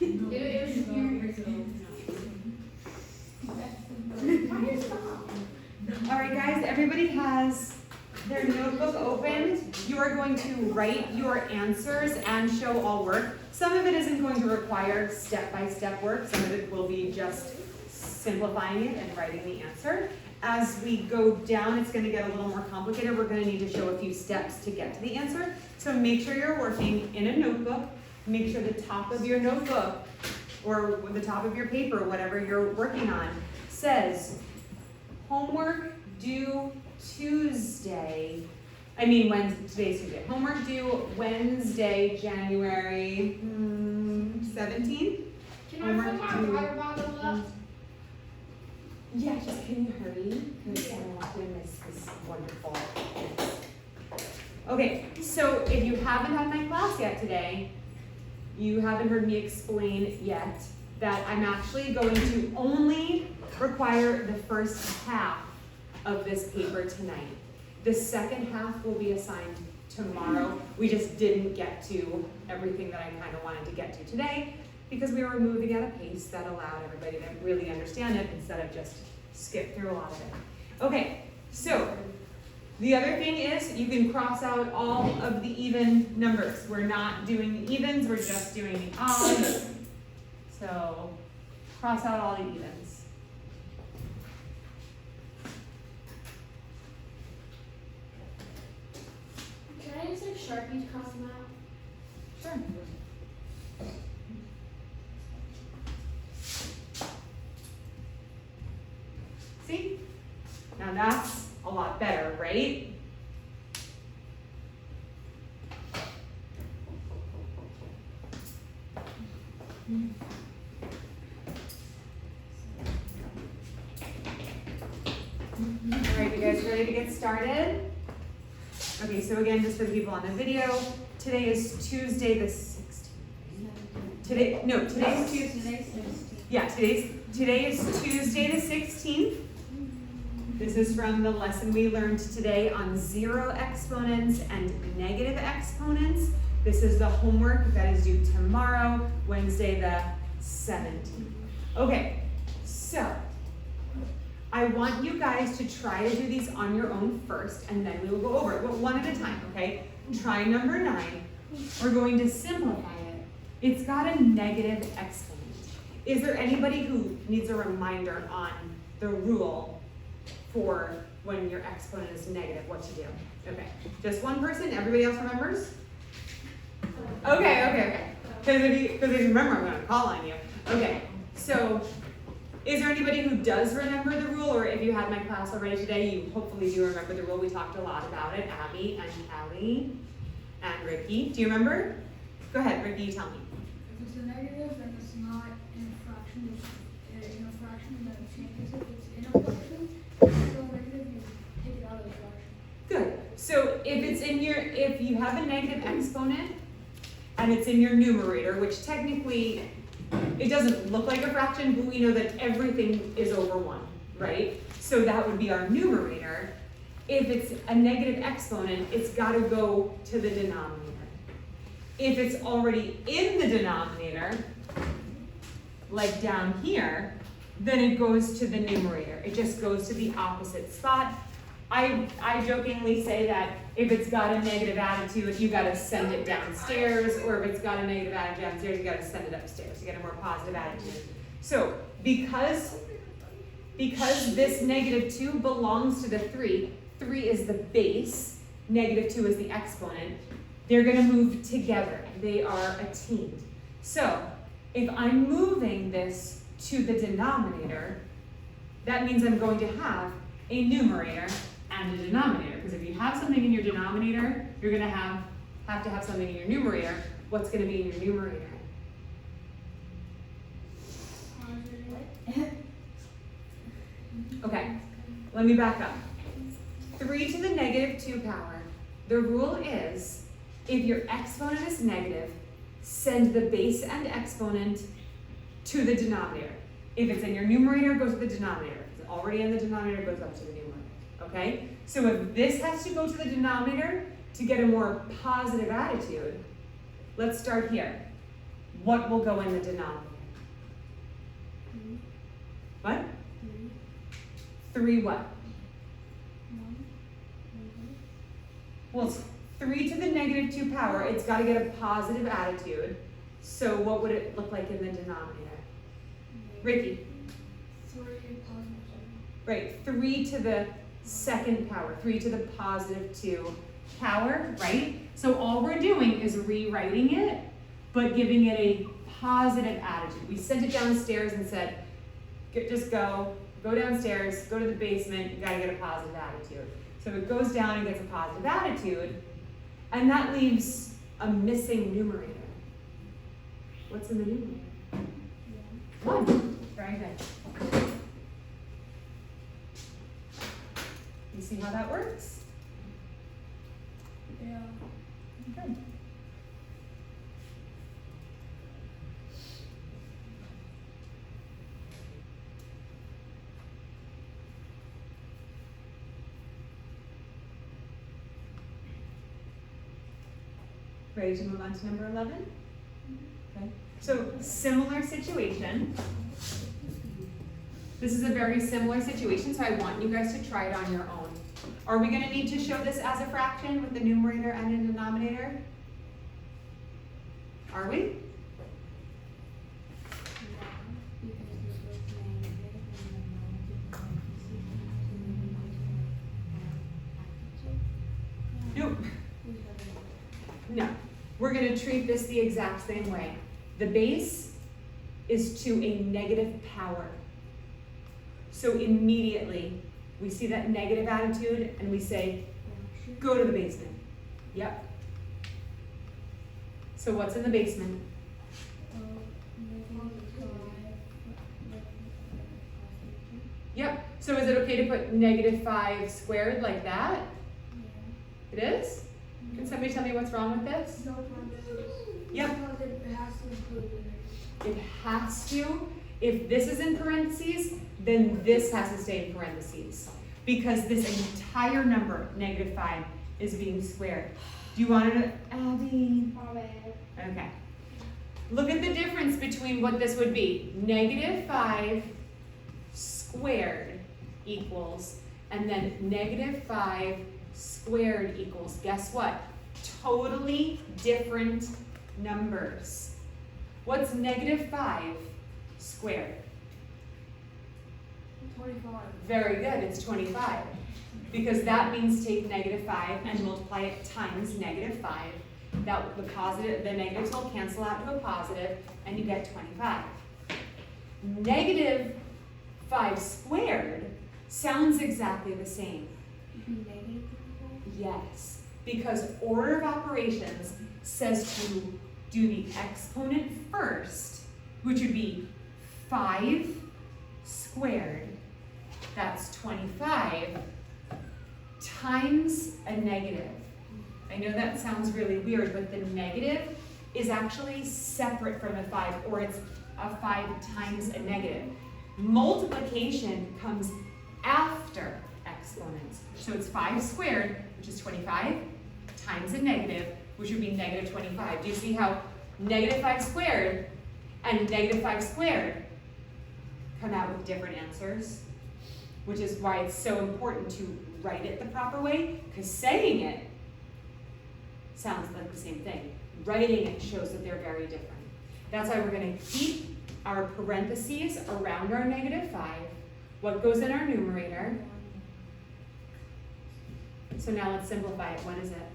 All right, guys, everybody has their notebook open. You are going to write your answers and show all work. Some of it isn't going to require step-by-step work. Some of it will be just simplifying it and writing the answer. As we go down, it's going to get a little more complicated. We're going to need to show a few steps to get to the answer. So make sure you're working in a notebook. Make sure the top of your notebook or the top of your paper, whatever you're working on, says homework due Tuesday. Today's Tuesday. Homework due Wednesday, January 17th. Can I put my water bottle up? Yeah, just can you hurry? Because I don't want to miss this wonderful thing. Okay, so if you haven't had my class yet today, you haven't heard me explain yet that I'm actually going to only require the first half of this paper tonight. The second half will be assigned tomorrow. We just didn't get to everything that I kind of wanted to get to today because we were moving at a pace that allowed everybody to really understand it instead of just skip through a lot of it. Okay, so the other thing is you can cross out all of the even numbers. We're not doing the evens, we're just doing the odds. So cross out all the evens. Can I use like Sharpie to cross them out? Sure. See? Now that's a lot better, right? All right, you guys ready to get started? Okay, so again, just for the people on the video, today is Tuesday the 16th. Today's Tuesday. Yeah, today is Tuesday the 16th. This is from the lesson we learned today on zero exponents and negative exponents. This is the homework that is due tomorrow, Wednesday the 17th. Okay, so I want you guys to try to do these on your own first, and then we will go over it, but one at a time, okay? Try number 9. We're going to simplify it. It's got a negative exponent. Is there anybody who needs a reminder on the rule for when your exponent is negative, what to do? Okay, just one person, everybody else remembers? Okay. Because if you remember, I'm gonna call on you. Okay, so is there anybody who does remember the rule, or if you had my class already today, you hopefully do remember the rule. We talked a lot about it, Abby and Callie and Ricky. Do you remember? Go ahead, Ricky, tell me. If it's a negative, then it's not in a fraction. In a fraction, then it changes it. It's in a fraction. If it's still negative, you take it out of the fraction. Good. So if you have a negative exponent and it's in your numerator, which technically it doesn't look like a fraction, but we know that everything is over 1, right? So that would be our numerator. If it's a negative exponent, it's got to go to the denominator. If it's already in the denominator, like down here, then it goes to the numerator. It just goes to the opposite spot. I jokingly say that if it's got a negative attitude, you gotta send it downstairs, or if it's got a negative attitude downstairs, you gotta send it upstairs. You get a more positive attitude. So because this -2 belongs to the 3 is the base, -2 is the exponent, they're gonna move together. They are a team. So if I'm moving this to the denominator, that means I'm going to have a numerator and a denominator. Because if you have something in your denominator, you're going to have to have something in your numerator. What's going to be in your numerator? Okay, let me back up. 3 to the -2 power. The rule is, if your exponent is negative, send the base and exponent to the denominator. If it's in your numerator, it goes to the denominator. If it's already in the denominator, it goes up to the numerator. Okay? So if this has to go to the denominator to get a more positive attitude, let's start here. what will go in the denominator? What? 3 what? Well, it's 3 to the negative 2 power. It's got to get a positive attitude. So what would it look like in the denominator? Ricky? 3 positive 7. Right, 3 to the second power, 3 to the positive 2 power, right? So all we're doing is rewriting it, but giving it a positive attitude. We sent it downstairs and said, just go downstairs, go to the basement, you gotta get a positive attitude. So it goes down and gets a positive attitude, and that leaves a missing numerator. What's in the numerator? 1. Very good. You see how that works? Yeah. Good. Ready to move on to number 11? Okay. So similar situation. This is a very similar situation, so I want you guys to try it on your own. Are we going to need to show this as a fraction with the numerator and a denominator? Are we? Nope. No. We're going to treat this the exact same way. The base is to a negative power. So immediately, we see that negative attitude and we say, go to the basement. Yep. So what's in the basement? Yep. So is it okay to put -5 squared like that? It is? Can somebody tell me what's wrong with this? No parentheses. Yep. Because it has to include the It has to. If this is in parentheses, then this has to stay in parentheses. Because this entire number, -5, is being squared. Do you want to, Abby? Okay. Look at the difference between what this would be. -5 squared equals, and then -5 squared equals, guess what? Totally different numbers. What's -5 squared? 25. Very good, it's 25. Because that means take -5 and multiply it times -5. That the positive, the negatives will cancel out to a positive, and you get 25. -5 squared sounds exactly the same. Yes, because order of operations says to do the exponent first, which would be 5 squared, that's 25, times a negative. I know that sounds really weird, but the negative is actually separate from a 5, or it's a 5 times a negative. Multiplication comes after exponents. So it's 5 squared, which is 25, times a negative, which would be -25. Do you see how -5 squared and -5 squared come out with different answers? Which is why it's so important to write it the proper way, because saying it sounds like the same thing. Writing it shows that they're very different. That's why we're going to keep our parentheses around our -5. What goes in our numerator? So now let's simplify it. What is it?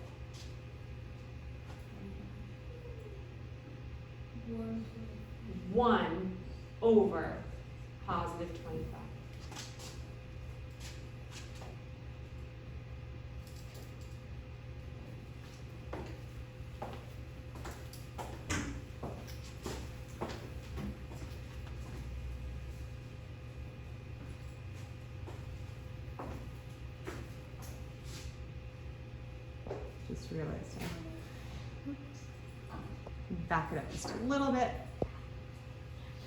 1 over positive 25. Just realized back it up just a little bit.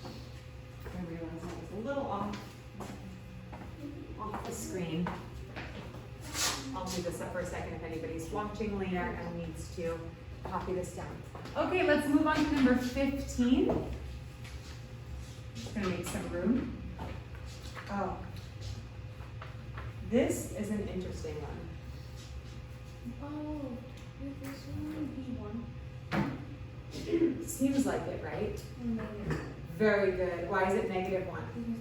I realized I was a little off the screen. I'll leave this up for a second if anybody's watching later and needs to copy this down. Okay, let's move on to number 15. Just gonna make some room. Oh. This is an interesting one. Oh, with this one, B1. Seems like it, right? Negative. Very good. Why is it -1? Because of the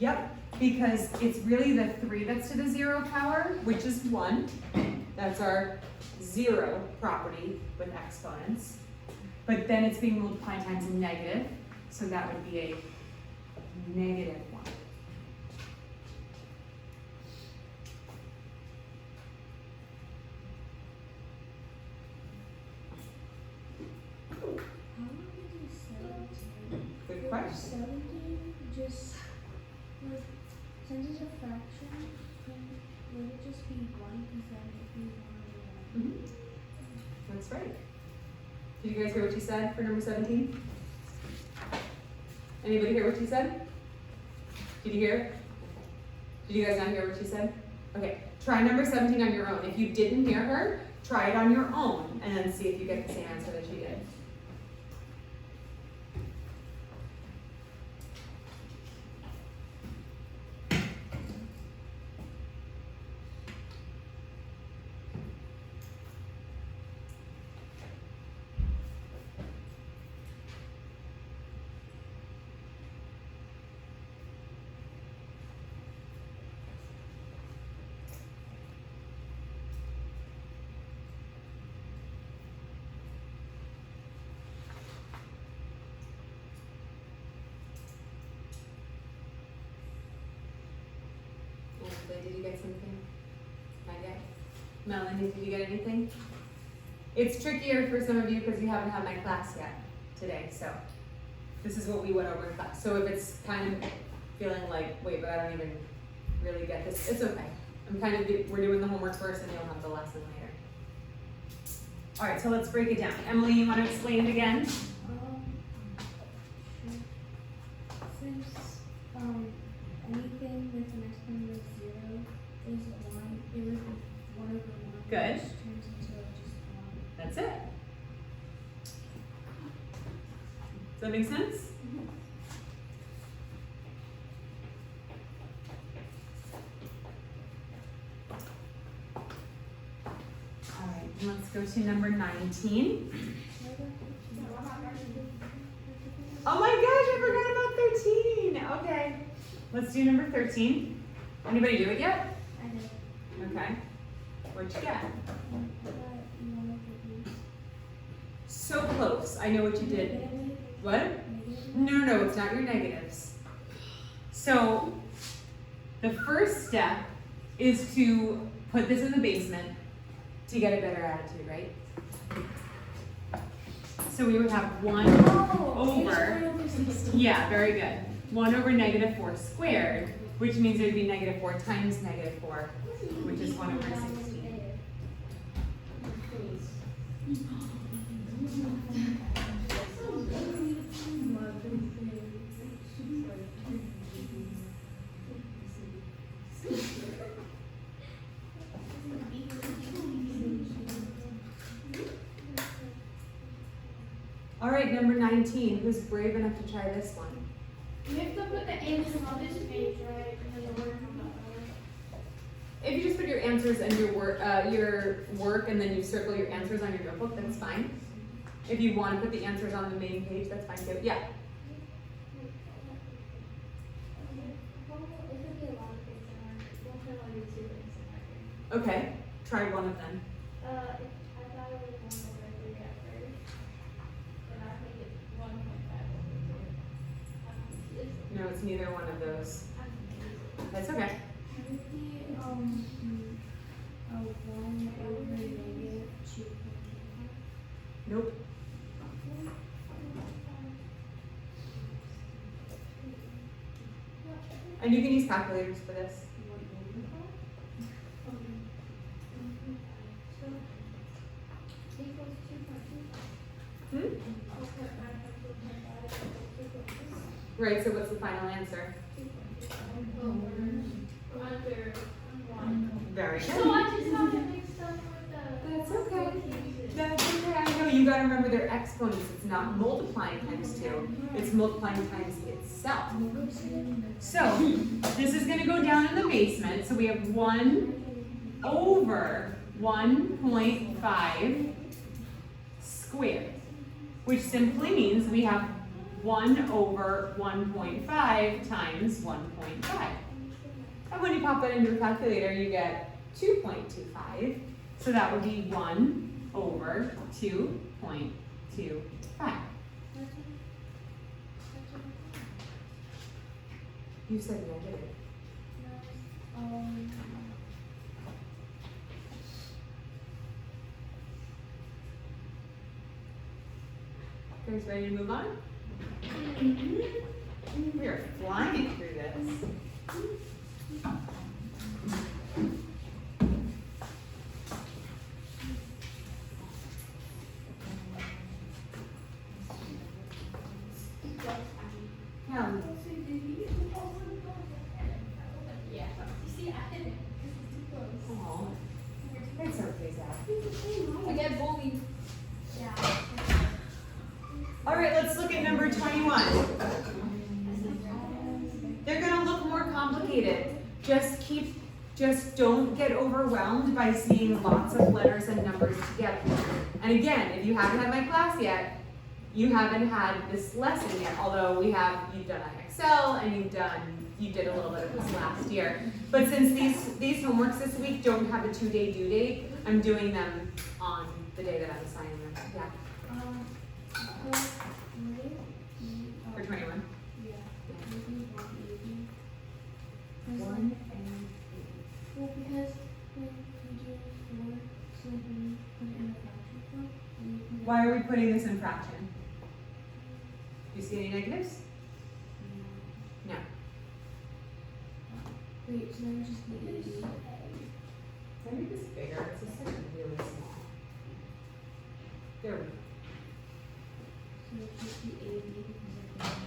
Yep, because it's really the 3 that's to the 0 power, which is 1. That's our 0 property with exponents. But then it's being multiplied times a negative, so that would be a -1. How would we do 17? Good question. 17 just, like, since it's a fraction, would it just be 1? Because then it'd be 1 over 1. That's right. Did you guys hear what she said for number 17? Anybody hear what she said? Did you hear? Did you guys not hear what she said? Okay, try number 17 on your own. If you didn't hear her, try it on your own and then see if you get the same answer that she did. Did you get something? Not yet? Melanie, did you get anything? It's trickier for some of you because you haven't had my class yet today, so this is what we went over in class. So if it's kind of feeling like, wait, but I don't even really get this, it's okay. We're doing the homework first and you'll have the lesson later. All right, so let's break it down. Emily, you want to explain it again? Sure. Since anything with an exponent of 0 is 1, it would be 1 over 1. Good. Which turns into just 1. That's it. Does that make sense? All right, let's go to number 19. Oh my gosh, I forgot about 13. Okay, let's do number 13. Anybody do it yet? I did. Okay. What'd you get? I got 1 over 3. So close. I know what you did. Negative. What? Negative. No, it's not your negatives. So the first step is to put this in the basement to get a better attitude, right? So we would have 1 over, yeah, very good. 1 over -4 squared, which means it would be -4 times -4, which is 1 over 16. All right, number 19. Who's brave enough to try this one? You have to put the answers on this page, right? And then the word on the other. If you just put your answers and your work, and then you circle your answers on your notebook, that's fine. If you want to put the answers on the main page, that's fine too. Yeah. Okay. Try one of them. I thought it was 1 over 3 at first. And I think it's 1.5 over 2. No, it's neither one of those. I'm confused. That's okay. Would it be, 1 over -2.5? Nope. And you can use calculators for this. Hmm? Right, so what's the final answer? Under 1. Very good. So I just got it mixed up with the. That's okay. pieces. That's you gotta remember they're exponents. It's not multiplying times 2. It's multiplying times itself. So this is gonna go down in the basement. So we have 1 over 1.5 squared, which simply means we have 1 over 1.5 times 1.5. And when you pop that into a calculator, you get 2.25. So that would be 1 over 2.25. You said negative. Guys ready to move on? We are flying through this. Yeah. Aw. It's okay, Zach. I get bullied. Yeah. All right, let's look at number 21. They're gonna look more complicated. Just don't get overwhelmed by seeing lots of letters and numbers together. And again, if you haven't had my class yet, you haven't had this lesson yet, although you've done Excel and you did a little bit of this last year. But since these homeworks this week don't have a 2-day due date, I'm doing them on the day that I'm assigning them. Yeah. For 21. Yeah. 1 and 8. Well, because when you do 4, so when you put it in a fraction form, and you put it Why are we putting this in fraction? Do you see any negatives? No. Wait, so then just the 80. Can I make this bigger? It's just like really small. There we go. So it's just the 80 because of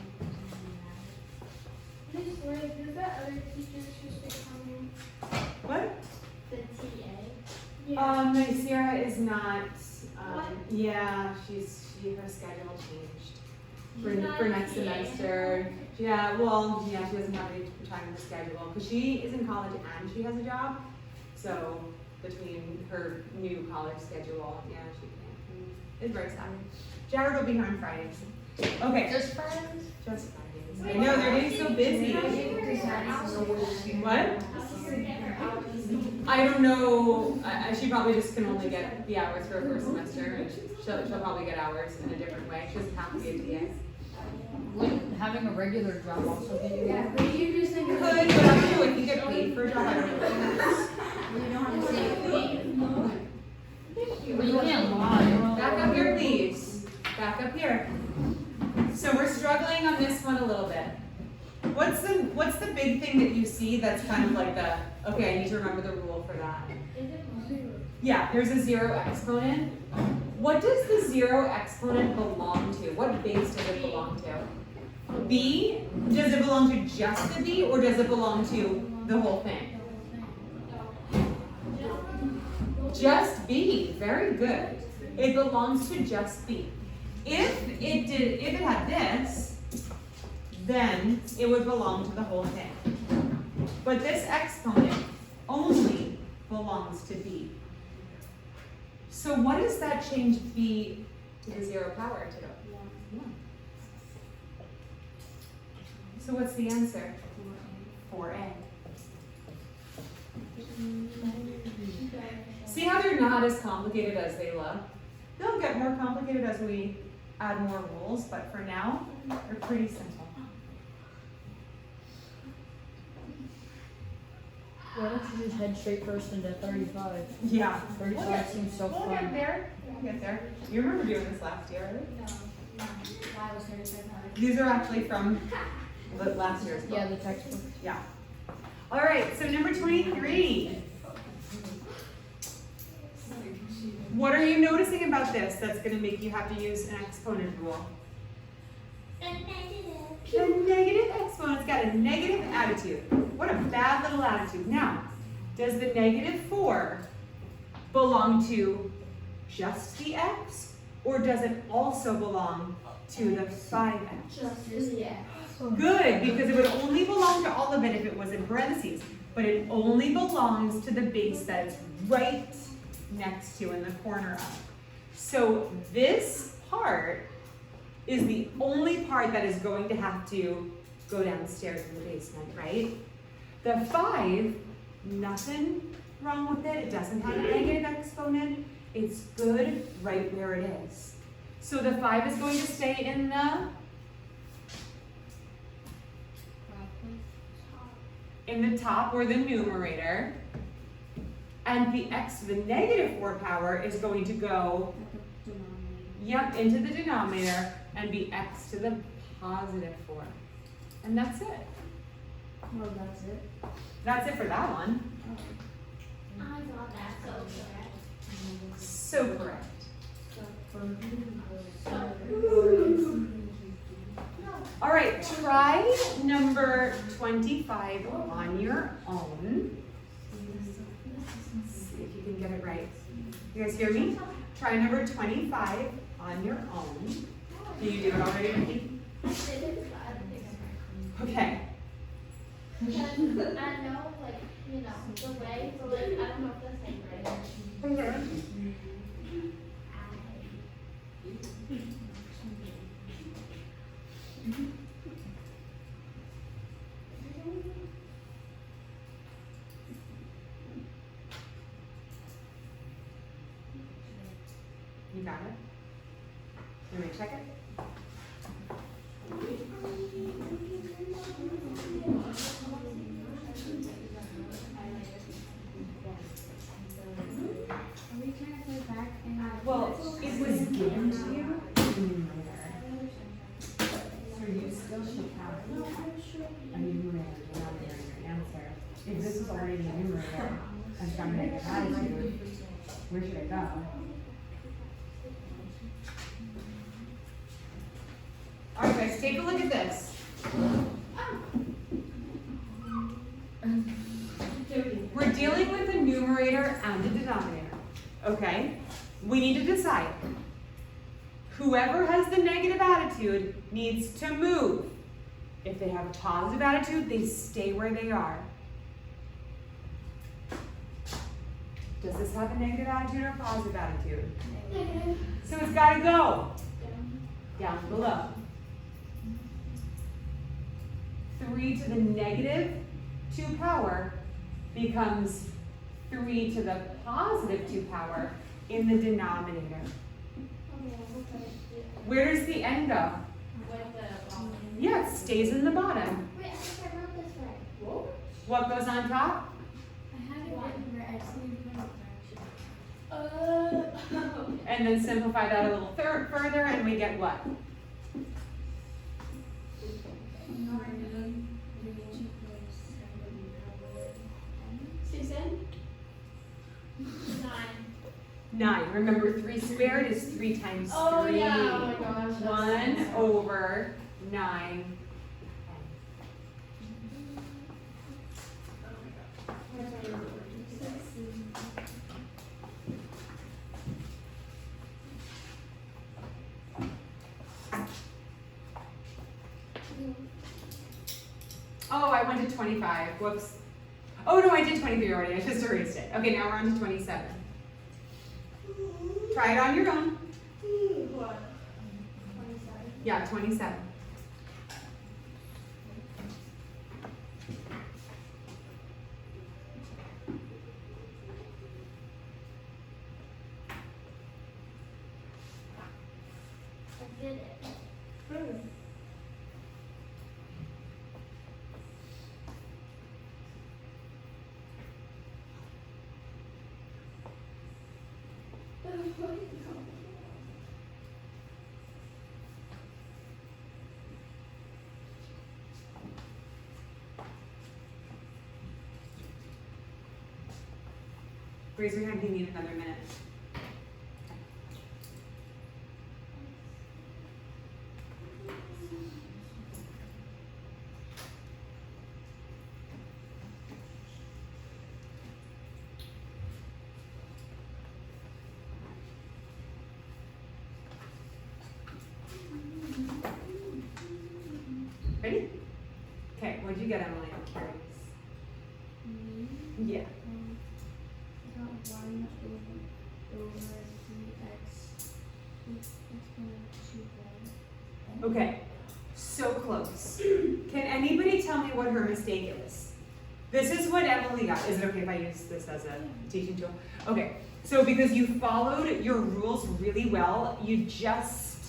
the Miss Lori, does that other teacher just say coming? What? The TA? Sarah is not, What? yeah, her schedule changed She's not for a next TA semester. anymore? Yeah, she doesn't have any time in the schedule, because she is in college and she has a job. So between her new college schedule, yeah, she can't. It's very sad. Jared will be here on Fridays. Okay. Just friends? Just Fridays. I know, they're getting so busy. What? I don't know, she probably just can only get the hours for her first semester, and she'll probably get hours in a different way. She doesn't have to be a TA. Would having a regular job also get you Yeah, that? but you just think Could, but I don't know if you get paid for a job, I don't know. You don't have to say it. But you can't lie. Back up here, please. Back up here. So we're struggling on this one a little bit. What's the big thing that you see that's kind of like okay, I need to remember the rule for that. Is it 0. Yeah, there's a 0 exponent. What does the 0 exponent belong to? What base does it belong to? B? Does it belong to just the B, or does it belong to the whole thing? Just B. Very good. It belongs to just B. If it had this, then it would belong to the whole thing. But this exponent only belongs to B. So what does that change B to the 0 power to? 1. So what's the answer? 4A. See how they're not as complicated as they look? They'll get more complicated as we add more rules, but for now, they're pretty simple. Why don't you just head straight first into 35? Yeah. 35 seems so We'll get fun. there. We'll get there. You remember doing this last year, right? Why was 3500? These are actually from the last year's book. Yeah, the textbook. Yeah. All right, so number 23. What are you noticing about this that's going to make you have to use an exponent rule? The negative exponent's got a negative attitude. What a bad little attitude. Now, does the negative 4 belong to just the x, Or does it also belong to the 5x? Just the X. Good, because it would only belong to all of it if it was in parentheses, but it only belongs to the base that it's right next to in the corner of. So this part is the only part that is going to have to go downstairs in the basement, right? The 5, nothing wrong with it. It doesn't have a negative exponent. It's good right where it is. So the 5 is going to stay in the top or the numerator. And the x to the negative 4 power is going to go, yep, into the denominator and be x to the positive 4. And that's it. Well, that's it. That's it for that one. I got that so correct. So correct. All right, try number 25 on your own. See if you can get it right. You guys hear me? Try number 25 on your own. Can you do it already, Nikki? I did it, but I don't think I'm right. Okay. Because I know, like, you know, the way, but like, I don't know if that's like right. You got it? Let me check it. Are we trying to play back and Well, it was given to you in numerator. So you still should have a numerator denominator in your answer. If this is already a numerator and it's got a negative attitude, where should it go? All right, guys, take a look at this. We're dealing with a numerator and a denominator, okay? We need to decide. Whoever has the negative attitude needs to move. If they have a positive attitude, they stay where they are. Does this have a negative attitude or a positive attitude? Negative. So it's got to go down below. 3 to the negative 2 power becomes 3 to the positive 2 power in the denominator. Okay, we'll put it Where does the n go? with the bottom. Yeah, it stays in the bottom. Wait, I think I wrote this right. Whoa. What goes on top? I had it written right, I just need to put it back. And then simplify that a little further and we get what? Susan? 9. 9. Remember 3 squared is 3 times 3. Oh yeah, oh my gosh. 1 over 9. Oh, I went to 25. Whoops. Oh no, I did 23 already. I just erased it. Okay, now we're on to 27. Try it on your own. What? 27. Yeah, 27. I did it. Raise your hand if you need another minute. you get, Emily? I'm curious. Me, Yeah. I got 1 over 3x exponent 2y. Okay, so close. Can anybody tell me what her mistake is? This is what Emily got. Is it okay if I use this as a teaching tool? Okay, so because you followed your rules really well, you just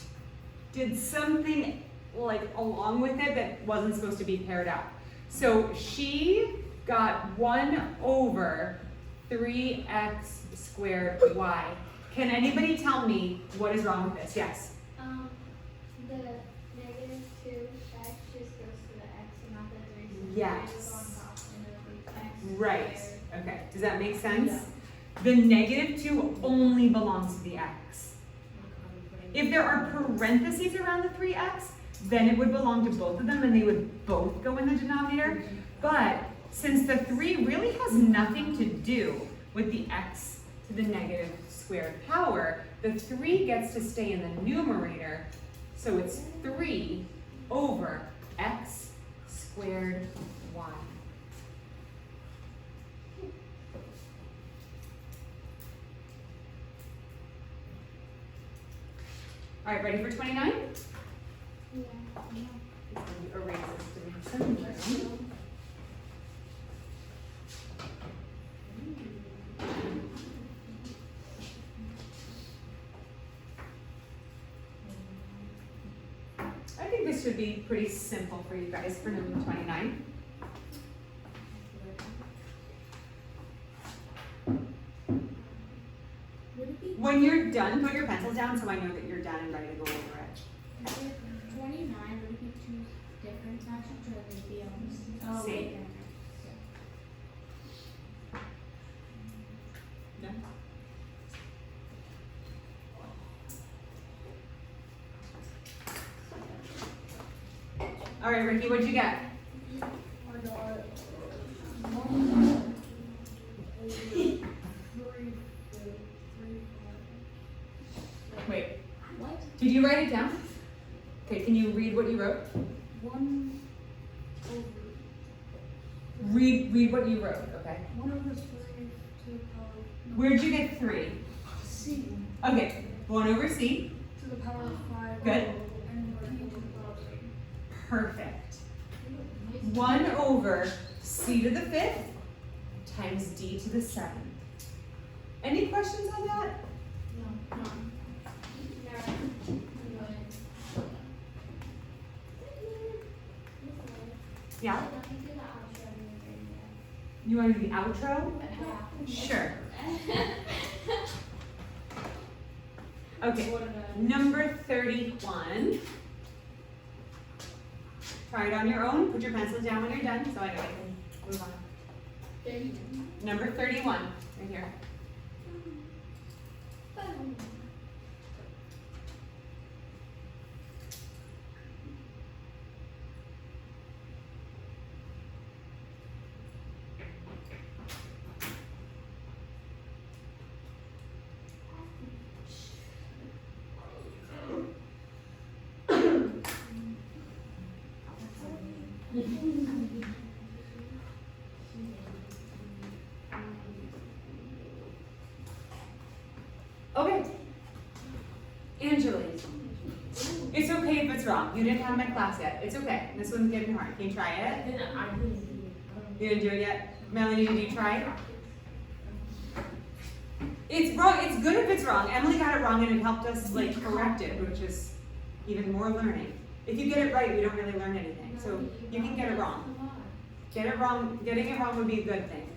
did something like along with it that wasn't supposed to be paired up. So she got 1 over 3x squared y. Can anybody tell me what is wrong with this? Yes? The negative 2x just goes to the x and not the 3. So Yes. the 3 goes on top and it'll be x Right. squared. Okay, does that make sense? The negative 2 only belongs to the x. If there are parentheses around the 3x, then it would belong to both of them and they would both go in the denominator. But since the 3 really has nothing to do with the x to the negative squared power, the 3 gets to stay in the numerator. So it's 3 over x squared y. All right, ready for 29? Yeah. Erase this to make sense. I think this should be pretty simple for you guys for number 29. Would it be When you're done, put your pencils down so I know that you're done and ready to go over it. 29? Would it be 2 different fractions or would they be on the Same. No? All right, Ricky, what'd you get? I got 1 over 3. Wait, What? did you write it down? Okay, can you read what you wrote? 1 over. Read what you wrote, okay? 1 over 3 to the power. No, Where'd you get 3? C Okay, 1 over C. to the power of 5. Good. And p to the power of 8. Perfect. 1 over C to the 5th times D to the 7th. Any questions on that? No. No. Yeah? Let me do the outro again. You want to do the outro? Yeah. Sure. Okay, number 31. Try it on your own. Put your pencils down when you're done so I know I can move on. Number 31, right here. Okay. Angela, it's okay if it's wrong. You didn't have my class yet. It's okay. This one's getting hard. Can you try it? You didn't do it yet? Melanie, did you try it? It's wrong. It's good if it's wrong. Emily got it wrong and it helped us like correct it, which is even more learning. If you get it right, we don't really learn anything. So you can get it wrong. Get it wrong. Getting it wrong would be a good thing.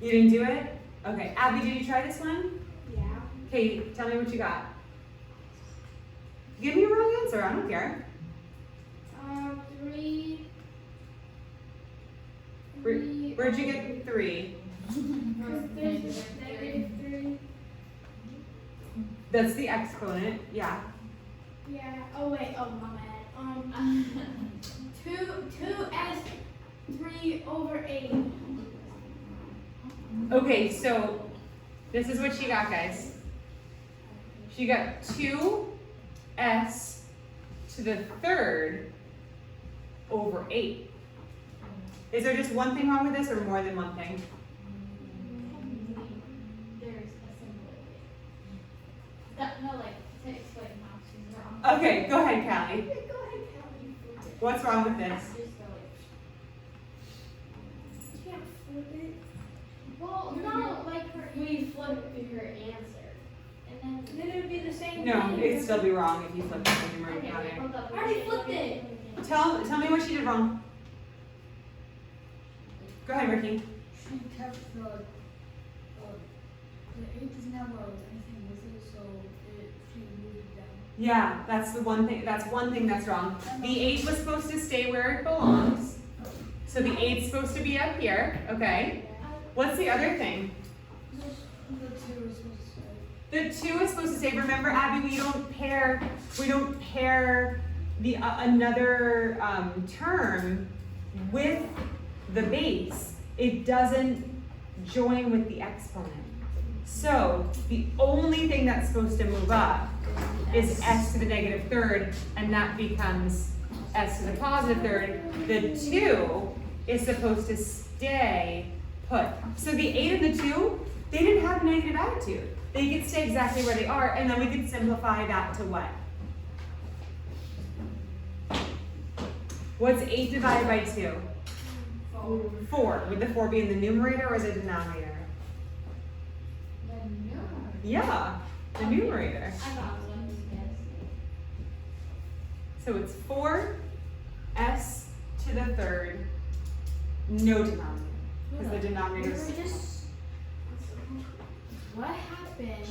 You didn't do it? Okay. Abby, did you try this one? Yeah. Okay, tell me what you got. Give me a wrong answer. I don't care. 3. Where'd you get 3? There's negative 3. That's the exponent. Yeah. Yeah. Oh wait. Oh my bad. 2s 3 over 8. Okay, so this is what she got, guys. She got 2s to the 3rd over 8. Is there just one thing wrong with this or more than one thing? There's a symbol. That, no, like, to explain how she's wrong. Okay, go ahead, Callie. Go ahead, Callie. What's wrong with this? Just go like. You can't flip it. Well, no, like we flip her answer, and Then it would be the same No, thing. it'd still be wrong if you flipped the numerator Okay, down there. hold up. I already flipped it. Tell me what she did wrong. Go ahead, Ricky. She kept the 8 doesn't have anything with it, so she moved it down. Yeah, that's the one thing. That's one thing that's wrong. The 8 was supposed to stay where it belongs. So the 8's supposed to be up here. Okay. What's the other thing? The 2 is supposed to say. The 2 is supposed to say. Remember, Abby, we don't pair the another term with the base. It doesn't join with the exponent. So the only thing that's supposed to move up is s to the negative third, and that becomes s to the positive third. The 2 is supposed to stay put. So the 8 and the 2, they didn't have a negative attitude. They could stay exactly where they are, and then we could simplify that to what? What's 8 divided by 2? 4. Would the 4 be in the numerator or the denominator? Yeah, the numerator. I got one, yes. So it's 4s to the third, no denominator, because the denominator is. What happened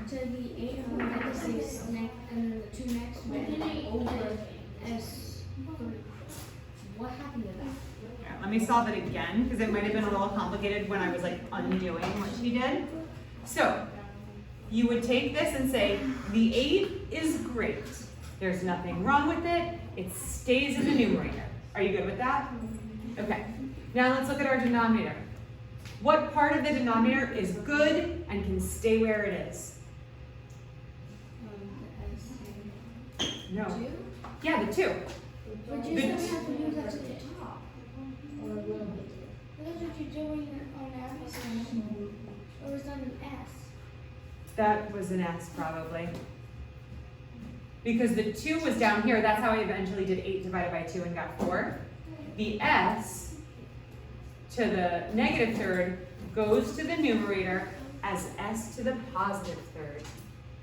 to the 8 and the 6 next and then the 2 next went over as 3? What happened to that? Yeah, let me solve it again, because it might have been a little complicated when I was like undoing what she did. So, you would take this and say, the 8 is great. There's nothing wrong with it. It stays in the numerator. Are you good with that? Okay. Now let's look at our denominator. What part of the denominator is good and can stay where it is? No. 2? Yeah, the 2. But you still have to move that to the top. That's what you're doing on episode. Or is that an S? That was an S probably. Because the 2 was down here, that's how I eventually did 8 divided by 2 and got 4. The S to the negative third goes to the numerator as s to the positive third.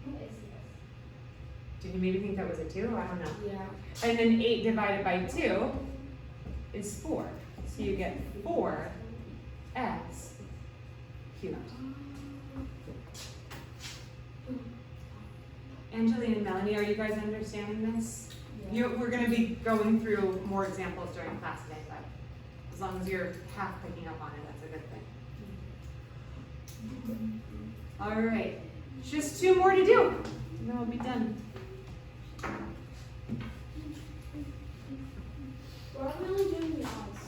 What is this? Did you maybe think that was a 2? I don't know. Yeah. And then 8 divided by 2 is 4. So you get 4s cubed. Angeline and Melanie, are you guys understanding this? We're going to be going through more examples during class today, but as long as you're half picking up on it, that's a good thing. All right, just 2 more to do, and then we'll be done. Why are we only doing the odds?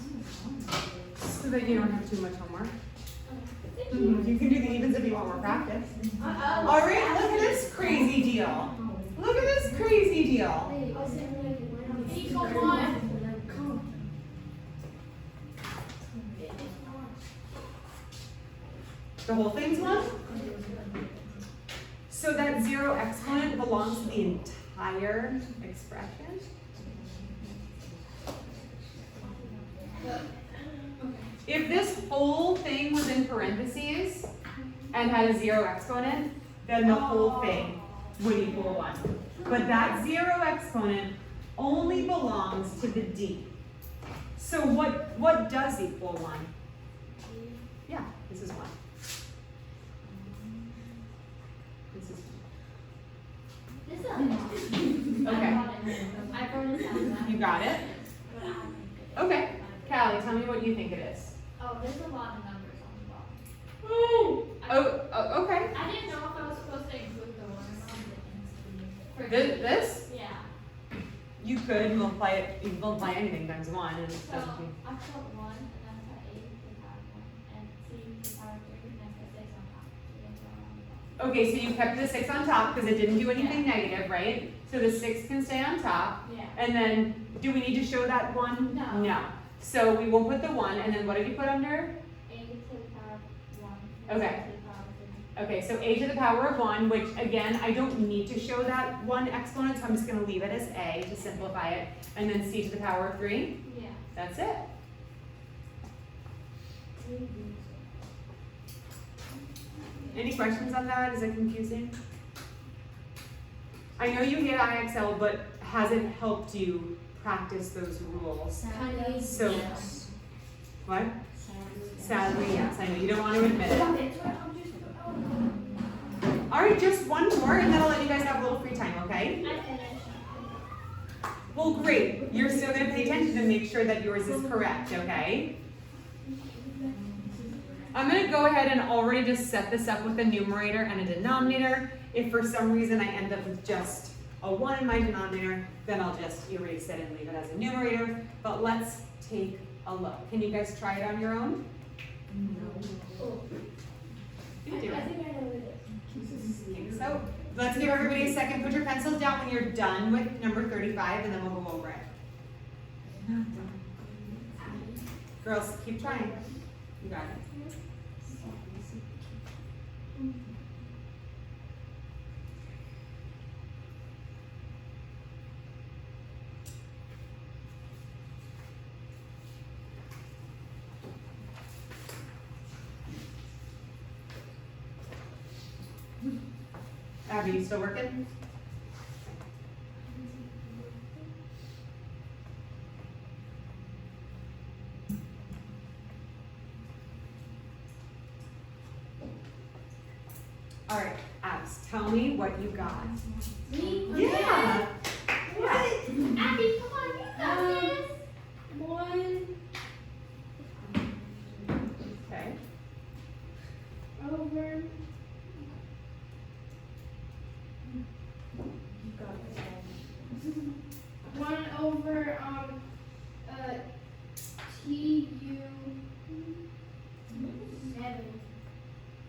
So that you don't have too much homework. You can do the evens if you want more practice. All right, look at this crazy deal. Look at this crazy deal. Equal 1. The whole thing's 1? So that 0 exponent belongs to the entire expression? If this whole thing was in parentheses and had a 0 exponent, then the whole thing would equal 1. But that 0 exponent only belongs to the D. So what does equal 1? Yeah, this is 1. This is This is okay. I wrote it down. You got it? Okay. Callie, tell me what you think it is. Oh, there's a lot of numbers on the bottom. Oh, okay. I didn't know if I was supposed to include the 1 or not. This? Yeah. You could multiply it, you can multiply anything times 1 and it's So I put 1 and then I put 8 to the power 1 and C to the power 3 and then I put 6 on top. So that's what I want to Okay, so you kept the 6 on top because it didn't do anything negative, right? So the 6 can stay on top. Yeah. And then, do we need to show that 1? No. No. So we will put the 1, and then what did you put under? A to the power of 1. Okay. A to the power of 3. Okay, so a to the power of 1, which again, I don't need to show that 1 exponent, so I'm just gonna leave it as a to simplify it. And then c to the power of 3, Yeah. that's it. Any questions on that? Is it confusing? I know you hate IXL, but has it helped you practice those rules? Sadly, So- yes. What? Sadly, yes. Sadly, yes. I know you don't want to admit it. All right, just one more, and then I'll let you guys have a little free time, okay? I finished. Well, great. You're still going to pay attention and make sure that yours is correct, okay? I'm going to go ahead and already just set this up with a numerator and a denominator. If for some reason I end up with just a 1 in my denominator, then I'll just erase it and leave it as a numerator. But let's take a look. Can you guys try it on your own? Oh. You can do I it. think I know what it is. So let's give everybody a second. Put your pencils down when you're done with number 35, and then we'll go over it. Girls, keep trying. You got it. Abby, you still working? All right, Abs, tell me what you got. Me? Yeah. Yeah. Abby, come on, you got this. 1 Okay. over. One over TU 7.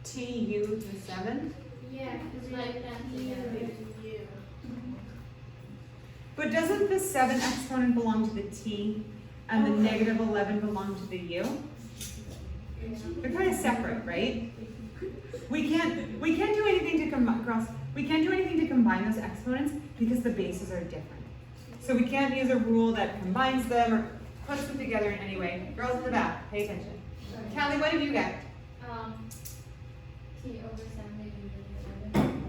TU to the 7. Yeah, because Like like that TU together. and U. But doesn't the 7 exponent belong to the T and the negative 11 belong to the U? They're kind of separate, right? We can't do anything to combine, girls, we can't do anything to combine those exponents because the bases are different. So we can't use a rule that combines them or puts them together in any way. Girls in the back, pay attention. Callie, what did you get? T over 7 to the 11.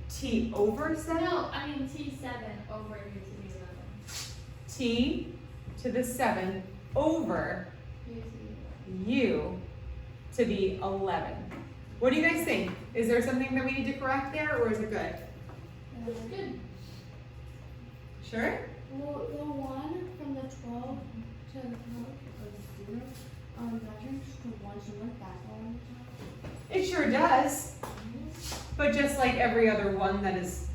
T over 7? No, I mean T7 over U to the 11. T to the 7 over U to the 11. U to the 11. What do you guys think? Is there something that we need to correct there, or is it good? That's good. Sure? Well, the 1 from the 12 to the 0, that turns to 1, so like that's all on the top. It sure does. But just like every other one that is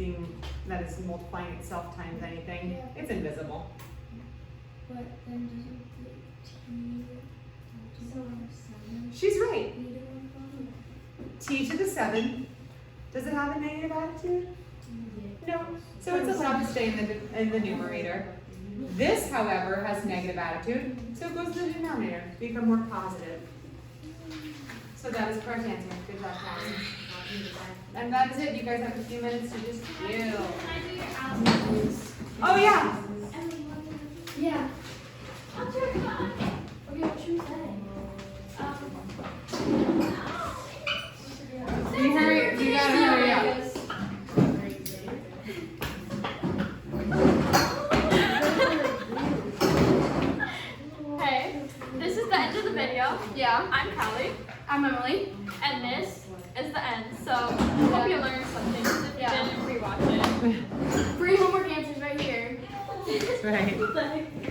multiplying itself times anything, Yeah. it's invisible. But then doesn't the T to the 7 She's right. need to go on the bottom? T to the 7. Does it have a negative attitude? No. So it's allowed to stay in the numerator. This, however, has negative attitude, so it goes to the denominator to become more positive. So that is the correct answer. Good job, Callie. And that is it. You guys have a few minutes to just chill. Can I do your algebra, please? Oh yeah. Yeah. Okay, come on. Okay, what should we say? You gotta hurry up. Hey, this is the end of the video. Yeah. I'm Callie. I'm Emily. And this is the end. So, hope you learned something. If you didn't, rewatch it. Free homework answers right here. That's right.